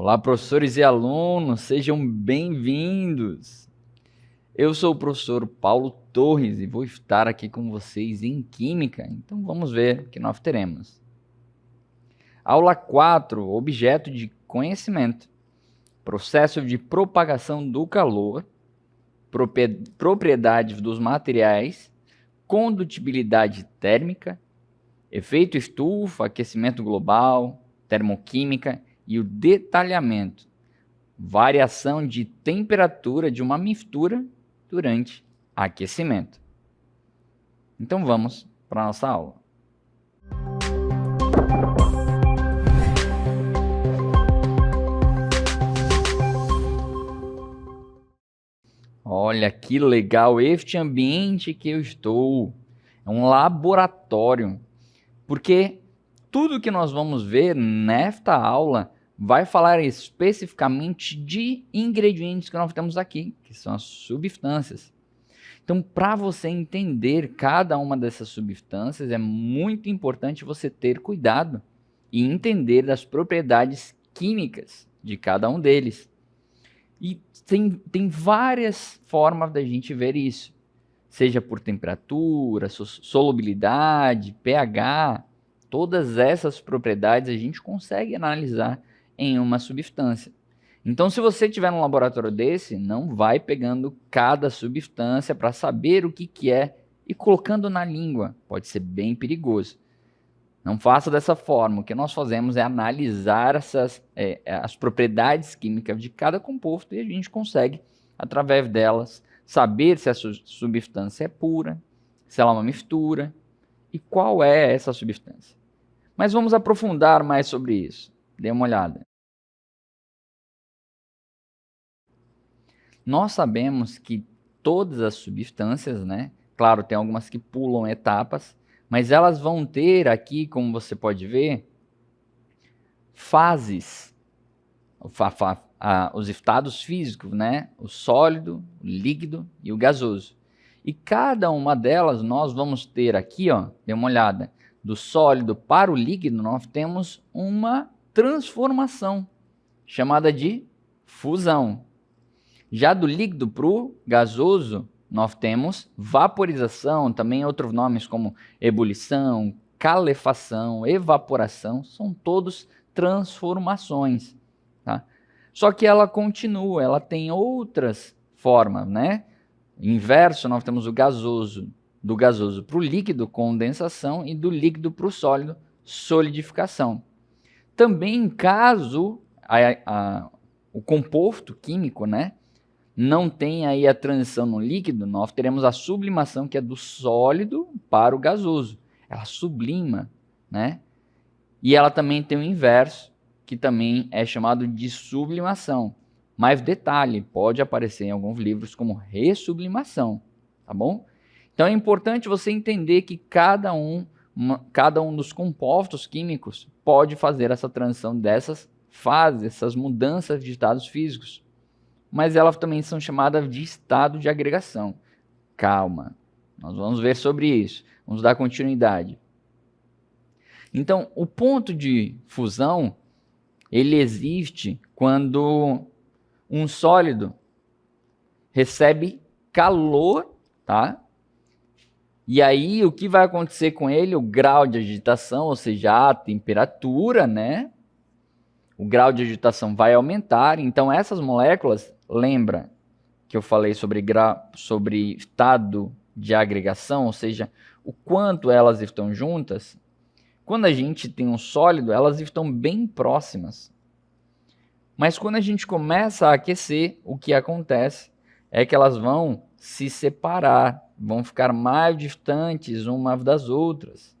Olá, professores e alunos, sejam bem-vindos. Eu sou o professor Paulo Torres e vou estar aqui com vocês em Química. Então vamos ver o que nós teremos. Aula 4, objeto de conhecimento. Processo de propagação do calor, propriedades dos materiais, condutibilidade térmica, efeito estufa, aquecimento global, termoquímica e o detalhamento, variação de temperatura de uma mistura durante aquecimento. Então vamos para a nossa aula. Olha que legal este ambiente que eu estou. É um laboratório, porque tudo que nós vamos ver nesta aula vai falar especificamente de ingredientes que nós temos aqui, que são as substâncias. Então, para você entender cada uma dessas substâncias, é muito importante você ter cuidado e entender as propriedades químicas de cada um deles. E tem várias formas da gente ver isso, seja por temperatura, solubilidade, pH. Todas essas propriedades a gente consegue analisar em uma substância. Então, se você estiver num laboratório desse, não vai pegando cada substância para saber o que é e colocando na língua. Pode ser bem perigoso. Não faça dessa forma. O que nós fazemos é analisar as propriedades químicas de cada composto e a gente consegue, através delas, saber se a substância é pura, se ela é uma mistura e qual é essa substância. Mas vamos aprofundar mais sobre isso. Dê uma olhada. Nós sabemos que todas as substâncias, né? Claro, tem algumas que pulam etapas, mas elas vão ter aqui, como você pode ver, fases, os estados físicos, né? O sólido, o líquido e o gasoso. E cada uma delas nós vamos ter aqui, ó, dê uma olhada, do sólido para o líquido nós temos uma transformação, chamada de fusão. Já do líquido para o gasoso, nós temos vaporização, também outros nomes como ebulição, calefação, evaporação, são todos transformações. Tá? Só que ela continua, ela tem outras formas, né? Inverso, nós temos o gasoso, do gasoso para o líquido, condensação, e do líquido para o sólido, solidificação. Também, caso o composto químico, né, não tem aí a transição no líquido, nós teremos a sublimação, que é do sólido para o gasoso. Ela sublima, né? E ela também tem o inverso, que também é chamado de sublimação. Mas detalhe, pode aparecer em alguns livros como ressublimação, tá bom? Então é importante você entender que cada um dos compostos químicos pode fazer essa transição dessas fases, essas mudanças de estados físicos. Mas elas também são chamadas de estado de agregação. Calma, nós vamos ver sobre isso, vamos dar continuidade. Então, o ponto de fusão, ele existe quando um sólido recebe calor, tá? E aí, o que vai acontecer com ele? O grau de agitação, ou seja, a temperatura, né? O grau de agitação vai aumentar. Então, essas moléculas, lembra que eu falei sobre estado de agregação, ou seja, o quanto elas estão juntas? Quando a gente tem um sólido, elas estão bem próximas. Mas quando a gente começa a aquecer, o que acontece é que elas vão se separar, vão ficar mais distantes umas das outras.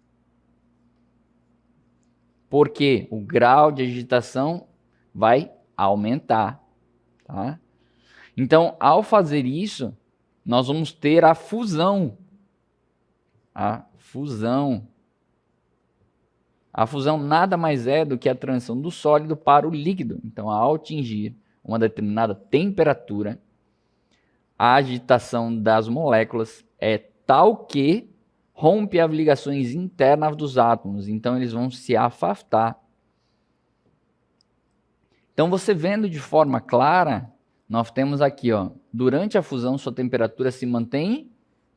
Porque o grau de agitação vai aumentar, tá? Então, ao fazer isso, nós vamos ter a fusão. A fusão. A fusão nada mais é do que a transição do sólido para o líquido. Então, ao atingir uma determinada temperatura, a agitação das moléculas é tal que rompe as ligações internas dos átomos. Então, eles vão se afastar. Então, você vendo de forma clara, nós temos aqui, ó, durante a fusão, sua temperatura se mantém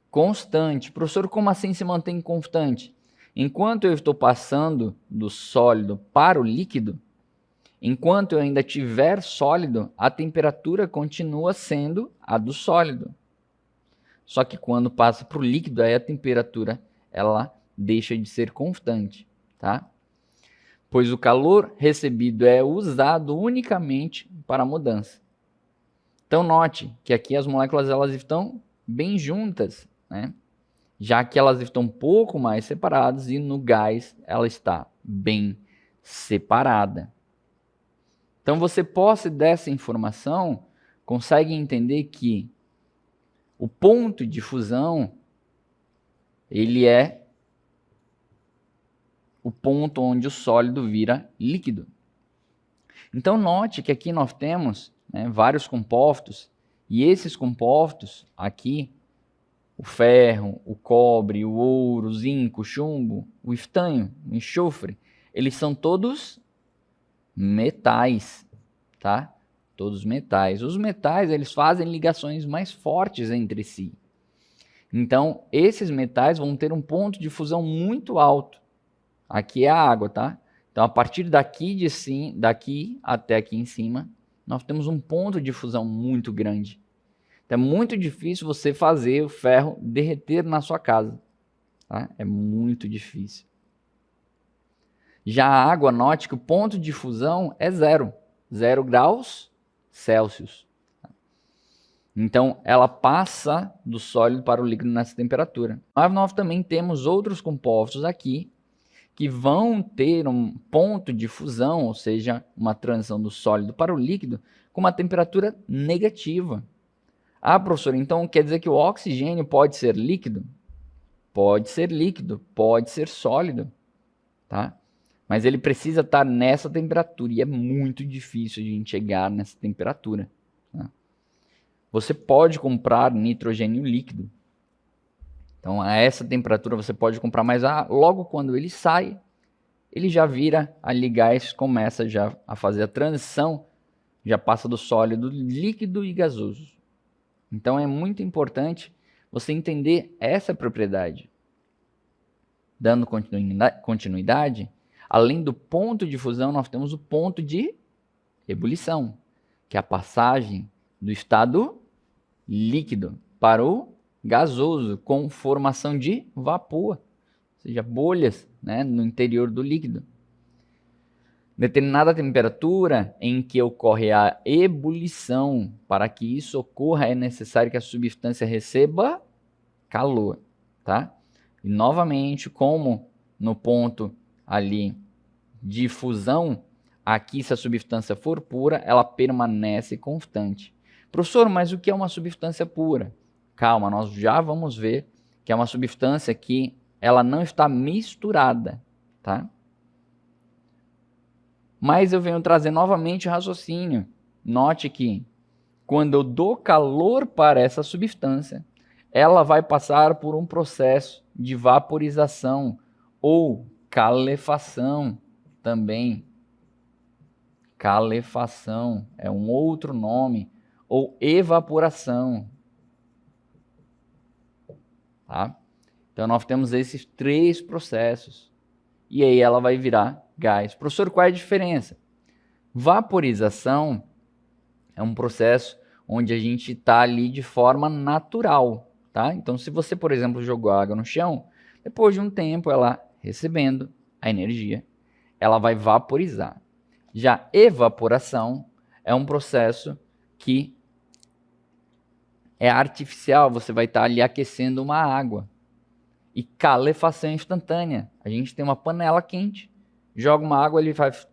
constante. Professor, como assim se mantém constante? Enquanto eu estou passando do sólido para o líquido, enquanto eu ainda tiver sólido, a temperatura continua sendo a do sólido. Só que quando passa para o líquido, aí a temperatura ela deixa de ser constante, tá? Pois o calor recebido é usado unicamente para a mudança. Então note que aqui as moléculas elas estão bem juntas, né? Já que elas estão um pouco mais separadas e no gás ela está bem separada. Então você posse dessa informação consegue entender que o ponto de fusão ele é o ponto onde o sólido vira líquido. Então note que aqui nós temos, né, vários compostos e esses compostos aqui, o ferro, o cobre, o ouro, o zinco, o chumbo, o estanho, o enxofre, eles são todos metais, tá? Todos metais. Os metais, eles fazem ligações mais fortes entre si. Então, esses metais vão ter um ponto de fusão muito alto. Aqui é a água, tá? Então, a partir daqui daqui até aqui em cima, nós temos um ponto de fusão muito grande. Então, é muito difícil você fazer o ferro derreter na sua casa. Tá? É muito difícil. Já a água, note que o ponto de fusão é 0 graus Celsius. Então, ela passa do sólido para o líquido nessa temperatura. Mas nós também temos outros compostos aqui que vão ter um ponto de fusão, ou seja, uma transição do sólido para o líquido, com uma temperatura negativa. Ah, professor, então quer dizer que o oxigênio pode ser líquido? Pode ser líquido, pode ser sólido, tá? Mas ele precisa estar nessa temperatura e é muito difícil de a gente chegar nessa temperatura. Tá? Você pode comprar nitrogênio líquido. Então, a essa temperatura você pode comprar, mas logo quando ele sai, ele já vira ali gás, começa já a fazer a transição, já passa do sólido, líquido e gasoso. Então, é muito importante você entender essa propriedade. Dando continuidade, além do ponto de fusão, nós temos o ponto de ebulição, que é a passagem do estado líquido para o gasoso, com formação de vapor, ou seja, bolhas, né, no interior do líquido. Determinada temperatura em que ocorre a ebulição, para que isso ocorra é necessário que a substância receba calor, tá? E novamente, como no ponto ali de fusão, aqui se a substância for pura, ela permanece constante. Professor, mas o que é uma substância pura? Calma, nós já vamos ver que é uma substância que ela não está misturada, tá? Mas eu venho trazer novamente o raciocínio. Note que quando eu dou calor para essa substância, ela vai passar por um processo de vaporização ou calefação também. Calefação é um outro nome, ou evaporação. Tá? Então, nós temos esses 3 processos. E aí ela vai virar gás. Professor, qual é a diferença? Vaporização é um processo onde a gente está ali de forma natural. Tá? Então, se você, por exemplo, jogou água no chão, depois de um tempo, ela recebendo a energia, ela vai vaporizar. Já evaporação é um processo que é artificial, você vai estar ali aquecendo uma água. E calefação instantânea. A gente tem uma panela quente, joga uma água, ele faz...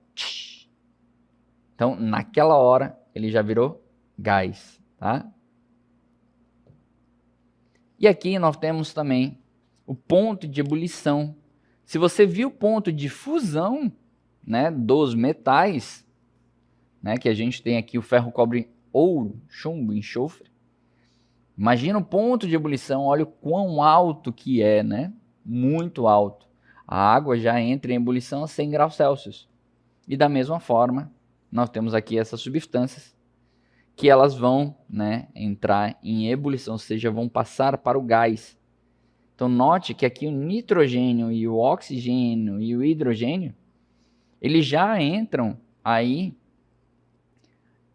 Então, naquela hora, ele já virou gás, tá? E aqui nós temos também o ponto de ebulição. Se você viu o ponto de fusão, né, dos metais, né, que a gente tem aqui o ferro, cobre, ouro, chumbo, enxofre, imagina o ponto de ebulição, olha o quão alto que é, né? Muito alto. A água já entra em ebulição a 100 graus Celsius. E da mesma forma, nós temos aqui essas substâncias que elas vão, né, entrar em ebulição, ou seja, vão passar para o gás. Então note que aqui o nitrogênio e o oxigênio e o hidrogênio, eles já entram aí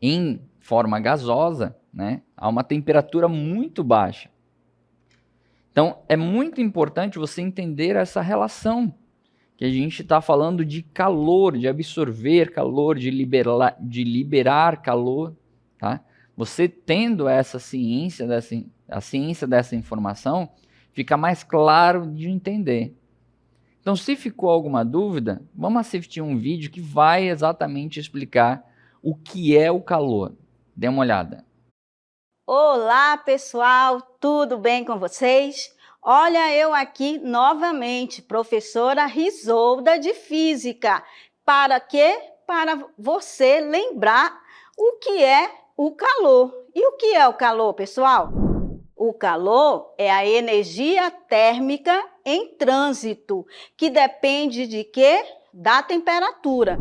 em forma gasosa, né, a uma temperatura muito baixa. Então é muito importante você entender essa relação, que a gente está falando de calor, de absorver calor, de liberar calor, tá? Você tendo essa ciência a ciência dessa informação, fica mais claro de entender. Então, se ficou alguma dúvida, vamos assistir um vídeo que vai exatamente explicar o que é o calor. Dê uma olhada. Olá, pessoal, tudo bem com vocês? Olha eu aqui novamente, professora Risolda de Física. Para quê? Para você lembrar o que é o calor. E o que é o calor, pessoal? O calor é a energia térmica em trânsito, que depende de quê? Da temperatura.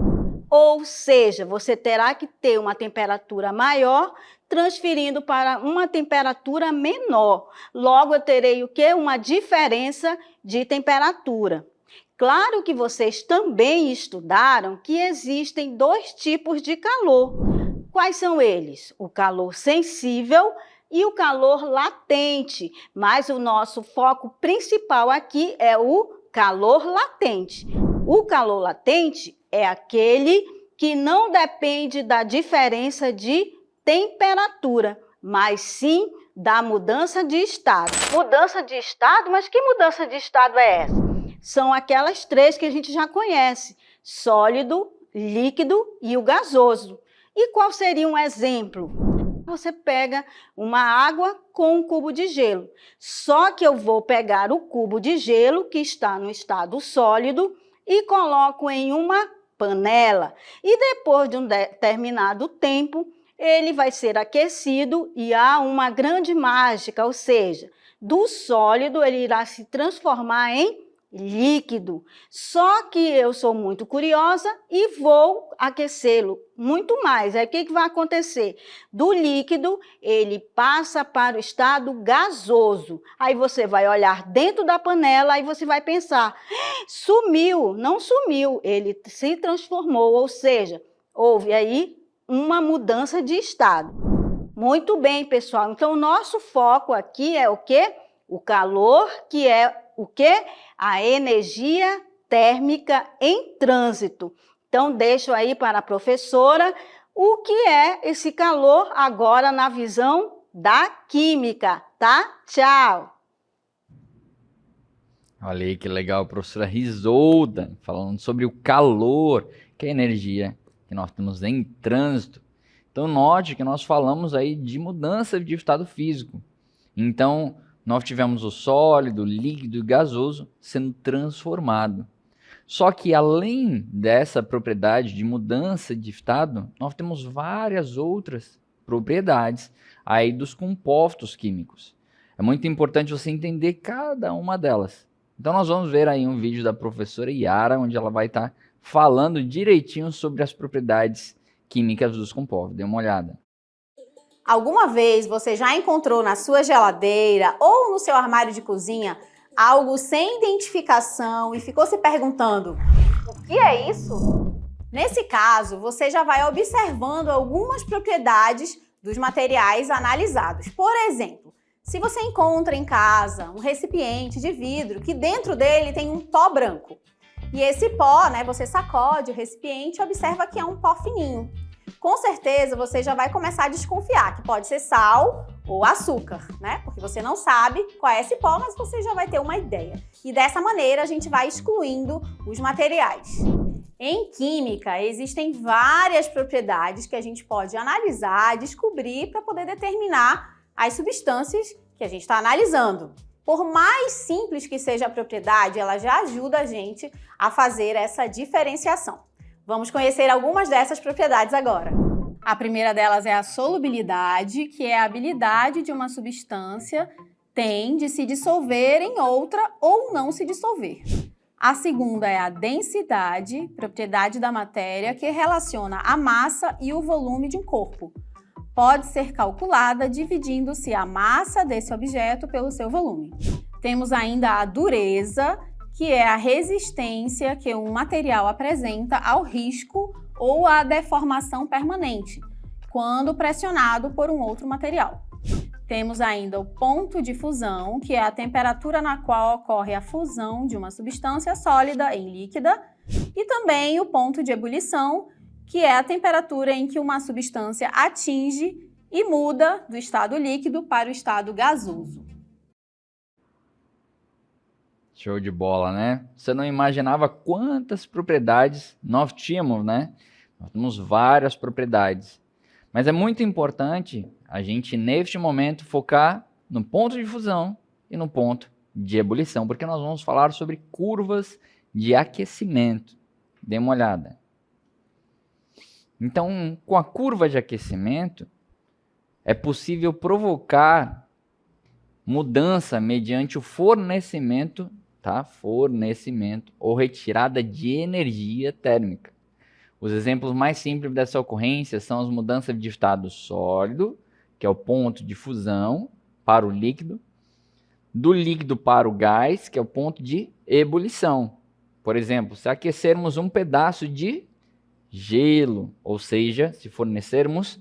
Ou seja, você terá que ter uma temperatura maior, transferindo para uma temperatura menor. Logo, eu terei o quê? Uma diferença de temperatura. Claro que vocês também estudaram que existem dois tipos de calor. Quais são eles? O calor sensível e o calor latente. Mas o nosso foco principal aqui é o calor latente. O calor latente é aquele que não depende da diferença de temperatura, mas sim da mudança de estado. Mudança de estado? Mas que mudança de estado é essa? São aquelas três que a gente já conhece: sólido, líquido e o gasoso. E qual seria um exemplo? Você pega uma água com um cubo de gelo. Só que eu vou pegar o cubo de gelo que está no estado sólido e coloco em uma panela. E depois de um determinado tempo, ele vai ser aquecido e há uma grande mágica, ou seja, do sólido ele irá se transformar em líquido. Só que eu sou muito curiosa e vou aquecê-lo muito mais. Aí o que vai acontecer? Do líquido, ele passa para o estado gasoso. Aí você vai olhar dentro da panela e você vai pensar: sumiu. Não sumiu, ele se transformou, ou seja, houve aí uma mudança de estado. Muito bem, pessoal. Então, o nosso foco aqui é o quê? O calor, que é o quê? A energia térmica em trânsito. Então, deixo aí para a professora o que é esse calor agora na visão da química, tá? Tchau! Olha aí que legal, professora Risolda, falando sobre o calor, que é a energia que nós temos em trânsito. Então, note que nós falamos aí de mudança de estado físico. Então, nós tivemos o sólido, líquido e gasoso sendo transformado. Só que além dessa propriedade de mudança de estado, nós temos várias outras propriedades aí dos compostos químicos. É muito importante você entender cada uma delas. Então nós vamos ver aí um vídeo da professora Yara, onde ela vai estar falando direitinho sobre as propriedades químicas dos compostos. Dê uma olhada. Alguma vez você já encontrou na sua geladeira ou no seu armário de cozinha algo sem identificação e ficou se perguntando: o que é isso? Nesse caso, você já vai observando algumas propriedades dos materiais analisados. Por exemplo, se você encontra em casa um recipiente de vidro que dentro dele tem um pó branco, e esse pó, você sacode o recipiente e observa que é um pó fininho. Com certeza você já vai começar a desconfiar que pode ser sal ou açúcar, Porque você não sabe qual é esse pó, mas você já vai ter uma ideia. E dessa maneira a gente vai excluindo os materiais. Em química, existem várias propriedades que a gente pode analisar, descobrir para poder determinar as substâncias que a gente está analisando. Por mais simples que seja a propriedade, ela já ajuda a gente a fazer essa diferenciação. Vamos conhecer algumas dessas propriedades agora. A primeira delas é a solubilidade, que é a habilidade de uma substância tem de se dissolver em outra ou não se dissolver. A segunda é a densidade, propriedade da matéria, que relaciona a massa e o volume de um corpo. Pode ser calculada dividindo-se a massa desse objeto pelo seu volume. Temos ainda a dureza, que é a resistência que um material apresenta ao risco ou à deformação permanente, quando pressionado por um outro material. Temos ainda o ponto de fusão, que é a temperatura na qual ocorre a fusão de uma substância sólida em líquida, e também o ponto de ebulição, que é a temperatura em que uma substância atinge e muda do estado líquido para o estado gasoso. Show de bola, né? Você não imaginava quantas propriedades nós tínhamos, né? Nós temos várias propriedades. Mas é muito importante a gente, neste momento, focar no ponto de fusão e no ponto de ebulição, porque nós vamos falar sobre curvas de aquecimento. Dê uma olhada. Então, com a curva de aquecimento, é possível provocar mudança mediante o fornecimento, tá? Fornecimento ou retirada de energia térmica. Os exemplos mais simples dessa ocorrência são as mudanças de estado sólido, que é o ponto de fusão, para o líquido, do líquido para o gás, que é o ponto de ebulição. Por exemplo, se aquecermos um pedaço de gelo, ou seja, se fornecermos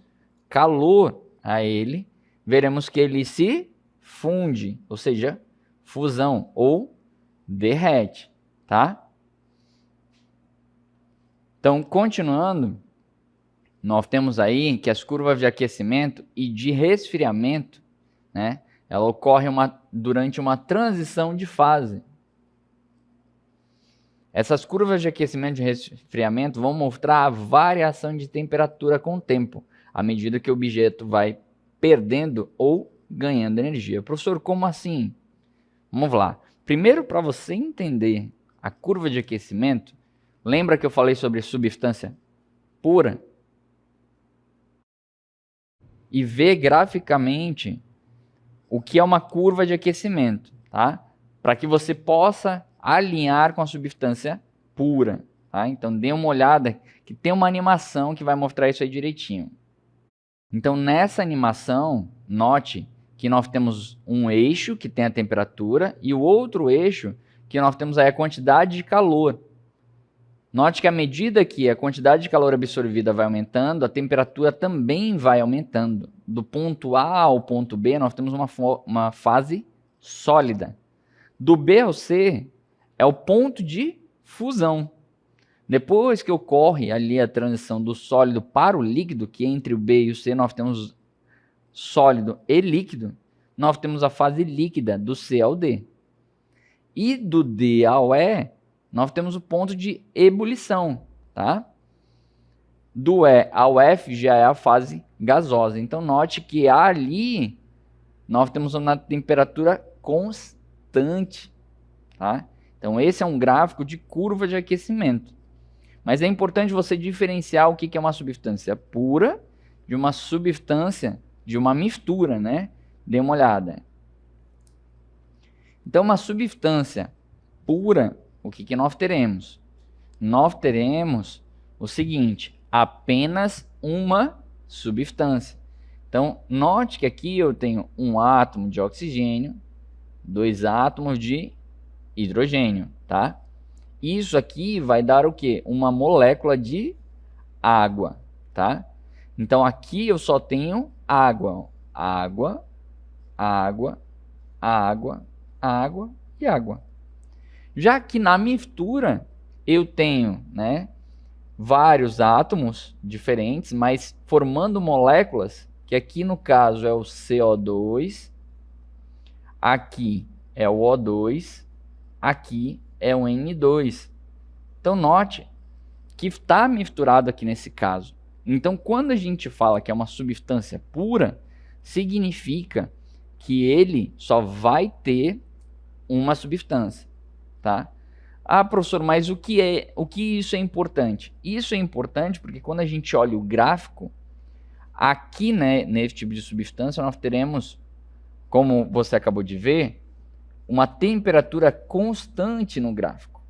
calor a ele, veremos que ele se funde, ou seja, fusão, ou derrete, tá? Então, continuando, nós temos aí que as curvas de aquecimento e de resfriamento, né, ela ocorre durante uma transição de fase. Essas curvas de aquecimento e resfriamento vão mostrar a variação de temperatura com o tempo, à medida que o objeto vai perdendo ou ganhando energia. Professor, como assim? Vamos lá. Primeiro, para você entender a curva de aquecimento, lembra que eu falei sobre substância pura? E ver graficamente o que é uma curva de aquecimento, tá? Para que você possa alinhar com a substância pura, tá? Então dê uma olhada que tem uma animação que vai mostrar isso aí direitinho. Então nessa animação, note que nós temos um eixo que tem a temperatura e o outro eixo que nós temos aí a quantidade de calor. Note que à medida que a quantidade de calor absorvida vai aumentando, a temperatura também vai aumentando. Do ponto A ao ponto B, nós temos uma fase sólida. Do B ao C é o ponto de fusão. Depois que ocorre ali a transição do sólido para o líquido, que entre o B e o C nós temos sólido e líquido, nós temos a fase líquida do C ao D. E do D ao E, nós temos o ponto de ebulição, tá? Do E ao F já é a fase gasosa. Então, note que ali nós temos uma temperatura constante, tá? Então, esse é um gráfico de curva de aquecimento. Mas é importante você diferenciar o que é uma substância pura de uma substância, de uma mistura, né? Dê uma olhada. Então, uma substância pura, o que nós teremos? Nós teremos o seguinte, apenas uma substância. Então, note que aqui eu tenho um átomo de oxigênio, 2 átomos de hidrogênio, tá? Isso aqui vai dar o quê? Uma molécula de água, tá? Então, aqui eu só tenho água. Água, água, água, água e água. Já que na mistura eu tenho, né, vários átomos diferentes, mas formando moléculas, que aqui no caso é o CO2, aqui é o O2, aqui é o N2. Então note que está misturado aqui nesse caso. Então quando a gente fala que é uma substância pura, significa que ele só vai ter uma substância, tá? Ah, professor, mas o que isso é importante? Isso é importante porque quando a gente olha o gráfico, aqui, né, nesse tipo de substância, nós teremos, como você acabou de ver, uma temperatura constante no gráfico.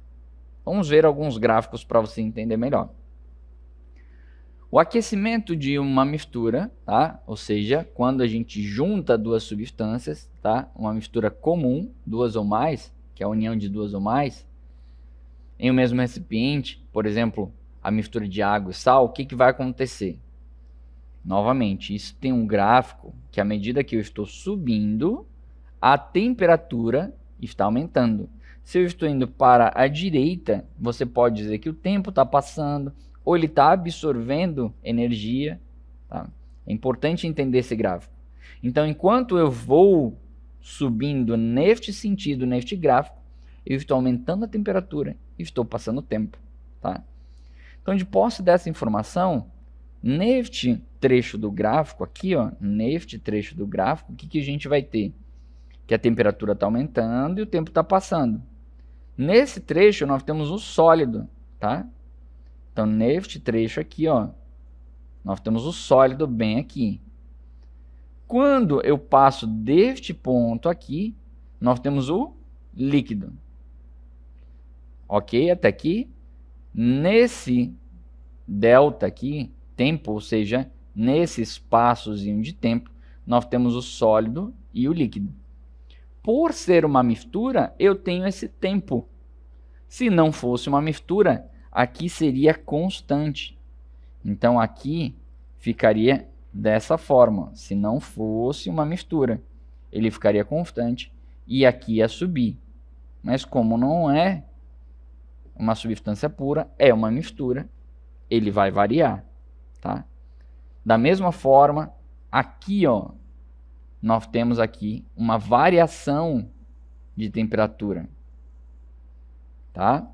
Vamos ver alguns gráficos para você entender melhor. O aquecimento de uma mistura, tá? Ou seja, quando a gente junta duas substâncias, tá? Uma mistura comum, duas ou mais, que é a união de duas ou mais, em um mesmo recipiente, por exemplo, a mistura de água e sal, o que vai acontecer? Novamente, isso tem um gráfico que à medida que eu estou subindo, a temperatura está aumentando. Se eu estou indo para a direita, você pode dizer que o tempo está passando, ou ele está absorvendo energia. Tá? É importante entender esse gráfico. Então, enquanto eu vou subindo neste sentido, neste gráfico, eu estou aumentando a temperatura e estou passando o tempo. Tá? Então, de posse dessa informação, neste trecho do gráfico aqui, ó, neste trecho do gráfico, o que a gente vai ter? Que a temperatura está aumentando e o tempo está passando. Nesse trecho, nós temos o sólido, tá? Então, neste trecho aqui, ó, nós temos o sólido bem aqui. Quando eu passo deste ponto aqui, nós temos o líquido. Ok? Até aqui. Nesse delta aqui, tempo, ou seja, nesse espaçozinho de tempo, nós temos o sólido e o líquido. Por ser uma mistura, eu tenho esse tempo. Se não fosse uma mistura, aqui seria constante. Então, aqui ficaria dessa forma. Se não fosse uma mistura, ele ficaria constante e aqui ia subir. Mas como não é uma substância pura, é uma mistura, ele vai variar. Tá? Da mesma forma, aqui, ó, nós temos aqui uma variação de temperatura. Tá?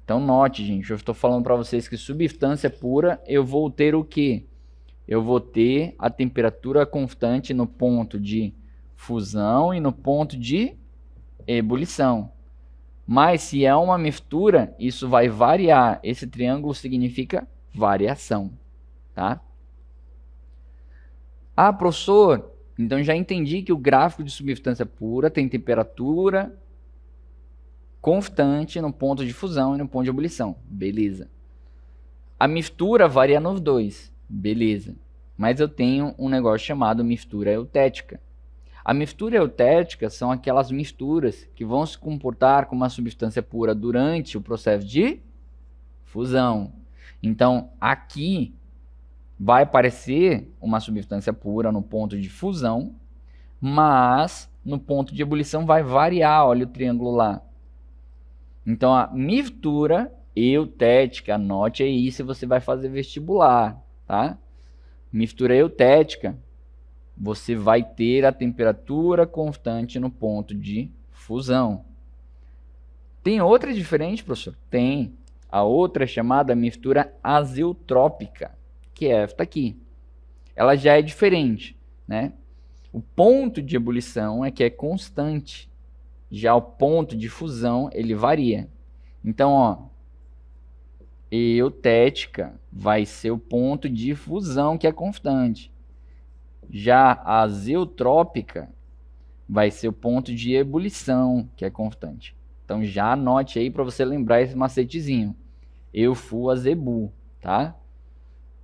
Então note, gente, eu estou falando para vocês que substância pura, eu vou ter o quê? Eu vou ter a temperatura constante no ponto de fusão e no ponto de ebulição. Mas se é uma mistura, isso vai variar. Esse triângulo significa variação. Tá? Ah, professor, então já entendi que o gráfico de substância pura tem temperatura constante no ponto de fusão e no ponto de ebulição. Beleza. A mistura varia nos dois. Beleza. Mas eu tenho um negócio chamado mistura eutética. A mistura eutética são aquelas misturas que vão se comportar como uma substância pura durante o processo de fusão. Então, aqui vai parecer uma substância pura no ponto de fusão, mas no ponto de ebulição vai variar. Olha o triângulo lá. Então, a mistura eutética, anote aí se você vai fazer vestibular, tá? Mistura eutética, você vai ter a temperatura constante no ponto de fusão. Tem outra diferente, professor? Tem. A outra é chamada mistura azeotrópica, que é esta aqui. Ela já é diferente, né? O ponto de ebulição é que é constante. Já o ponto de fusão, ele varia. Então, ó, eutética vai ser o ponto de fusão que é constante. Já a azeotrópica vai ser o ponto de ebulição que é constante. Então, já anote aí para você lembrar esse macetezinho. Eufu, azebu, tá?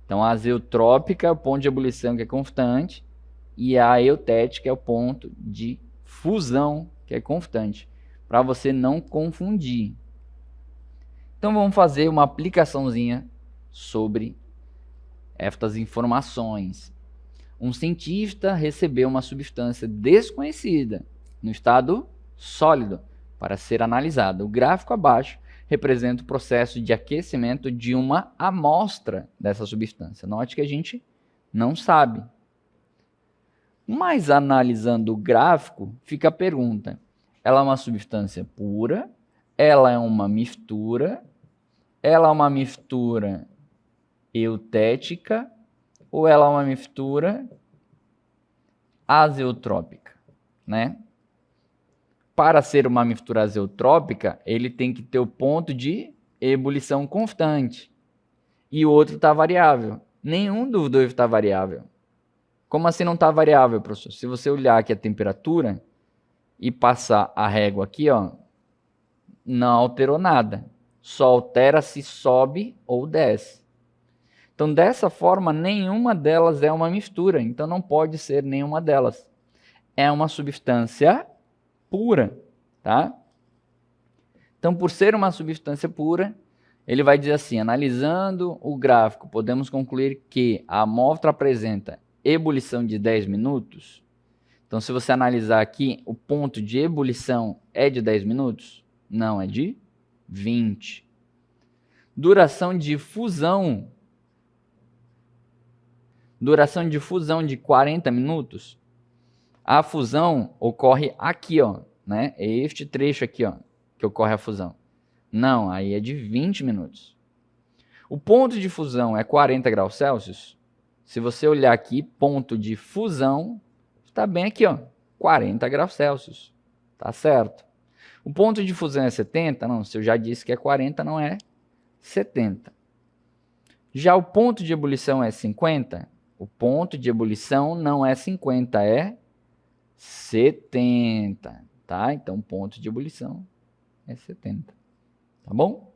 Então, a azeotrópica é o ponto de ebulição que é constante e a eutética é o ponto de fusão que é constante, para você não confundir. Então vamos fazer uma aplicaçãozinha sobre estas informações. Um cientista recebeu uma substância desconhecida no estado sólido para ser analisada. O gráfico abaixo representa o processo de aquecimento de uma amostra dessa substância. Note que a gente não sabe. Mas analisando o gráfico, fica a pergunta: ela é uma substância pura? Ela é uma mistura? Ela é uma mistura eutética? Ou ela é uma mistura azeotrópica, né? Para ser uma mistura azeotrópica, ele tem que ter o ponto de ebulição constante. E o outro está variável. Nenhum dos dois está variável. Como assim não está variável, professor? Se você olhar aqui a temperatura e passar a régua aqui, ó, não alterou nada. só altera se sobe ou desce. Então, dessa forma, nenhuma delas é uma mistura. Então, não pode ser nenhuma delas. É uma substância pura, tá? Então, por ser uma substância pura, ele vai dizer assim, analisando o gráfico, podemos concluir que a amostra apresenta ebulição de 10 minutos. Então, se você analisar aqui, o ponto de ebulição é de 10 minutos? Não, é de 20. Duração de fusão. Duração de fusão de 40 minutos. A fusão ocorre aqui, ó, né? É este trecho aqui, ó, que ocorre a fusão. Não, aí é de 20 minutos. O ponto de fusão é 40 graus Celsius. Se você olhar aqui, ponto de fusão, está bem aqui, ó, 40 graus Celsius. Tá certo. O ponto de fusão é 70? Não, se eu já disse que é 40, não é 70. Já o ponto de ebulição é 50? O ponto de ebulição não é 50, é 70, tá? Então, o ponto de ebulição é 70, tá bom?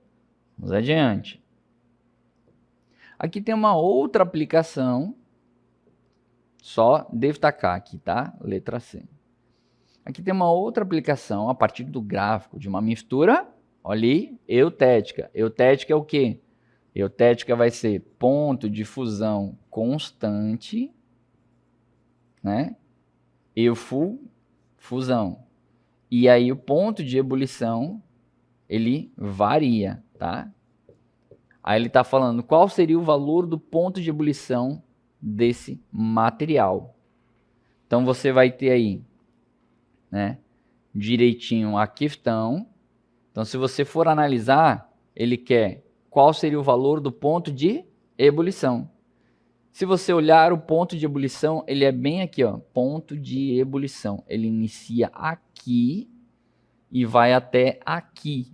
Vamos adiante. Aqui tem uma outra aplicação, só destacar aqui, tá? Letra C. Aqui tem uma outra aplicação a partir do gráfico de uma mistura, olha ali, eutética. Eutética é o quê? Eutética vai ser ponto de fusão constante, né? Fusão. E aí o ponto de ebulição, ele varia, tá? Aí ele está falando qual seria o valor do ponto de ebulição desse material. Então você vai ter aí, né, direitinho a questão. Então se você for analisar, ele quer qual seria o valor do ponto de ebulição. Se você olhar o ponto de ebulição, ele é bem aqui, ó, ponto de ebulição. Ele inicia aqui e vai até aqui.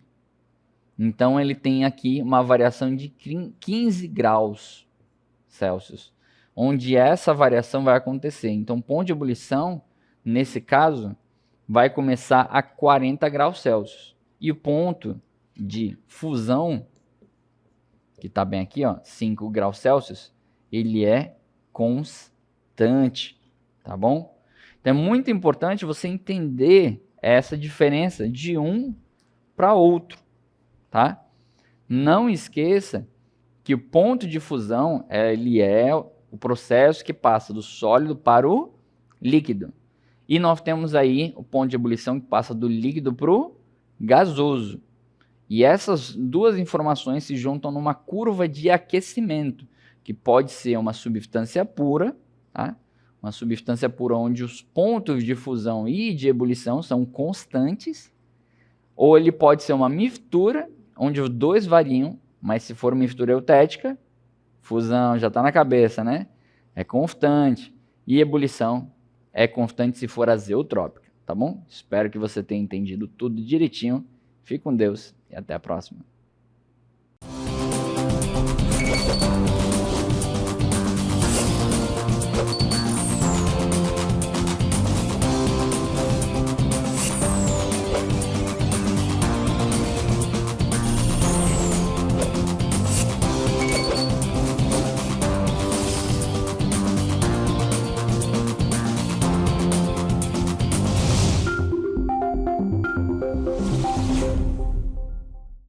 Então, ele tem aqui uma variação de 15 graus Celsius, onde essa variação vai acontecer. Então, o ponto de ebulição, nesse caso, vai começar a 40 graus Celsius. E o ponto de fusão, que está bem aqui, ó, 5 graus Celsius, ele é constante, tá bom? Então, é muito importante você entender essa diferença de um para outro, tá? Não esqueça que o ponto de fusão, ele é o processo que passa do sólido para o líquido. E nós temos aí o ponto de ebulição que passa do líquido para o gasoso. E essas duas informações se juntam numa curva de aquecimento, que pode ser uma substância pura, tá? Uma substância pura onde os pontos de fusão e de ebulição são constantes, ou ele pode ser uma mistura, onde os dois variam, mas se for uma mistura eutética, fusão já está na cabeça, né? É constante, e ebulição é constante se for azeotrópica, tá bom? Espero que você tenha entendido tudo direitinho. Fique com Deus e até a próxima.